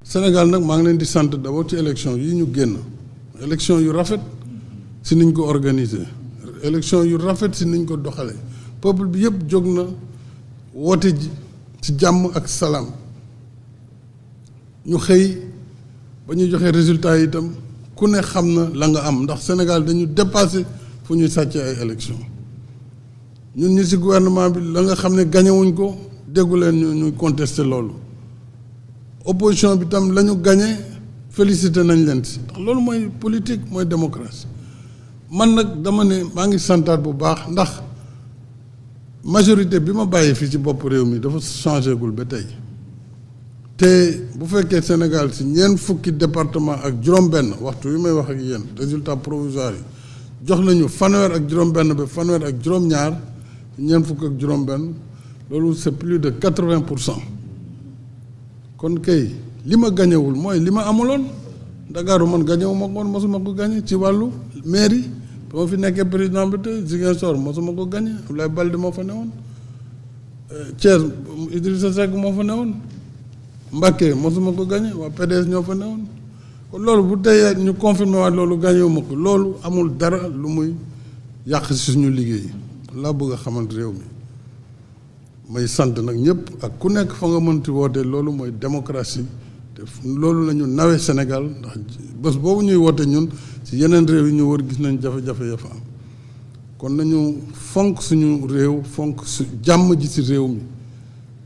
Sénégal nag maa ngi leen di sant d'abord ci élection yi ñu génn élection yu rafet si niñ ko organiser élection yu rafet si niñ ko doxale peuple bi yëpp jóg na woote ji ci jàmm ak salaam ñu xëy ba ñu joxe résultat yi itam ku ne xam na la nga am ndax Sénégal dañu dépassé fu ñuy sàccee ay élection ñun ñi ci gouvernement bi la nga xam ne gañewuñ ko déggu leen ñuy contester loolu opposition bi tam la ñu gañe félicité nañ leen si ndax loolu mooy politique mooy démocratie man nag dama ne maa ngi santaat bu baax ndax majorité bi ma bàyyi fii ci bopp réew mi dafa changé gul ba tey te bu fekkee Sénégal si ñeent fukki département ak juróom-benn waxtu wi may wax ak yéen résultat provisoire yi jox nañu fanweer ak juróom-benn ba fanweer ak juróom-ñaar ñeent fukk ak juróom-benn loolu c'est plus de 80%. kon kay li ma gañewul mooy li ma amuloon Ndakaaru man gañewu ma ko mosuma ko gañe ci wàllu mairie ba ma fi nekkee président bi te Ziguinchor mosuma ko gañe Abdoulaye Baldé moo fa newoon Thiès Idrissa Seck moo fa newoon Mbacké mosuma ko gañe waa PDS ñoo fa newoon kon loolu bu tey ñu confirmé waat loolu gañewu ma ko loolu amul dara lu muy yàq si suñu liggéey laa bëgg a xamante réew mi may sant nag ñëpp ak ku nekk fa nga mënti woote loolu mooy démocratie te loolu la ñu nawe Sénégal ndax bés boobu ñuy woote ñun ci yeneen réew yi ñu wër gis nañ jafe-jafe ya fa am kon nañu fonk suñu réew fonk su jàmm ji ci réew mi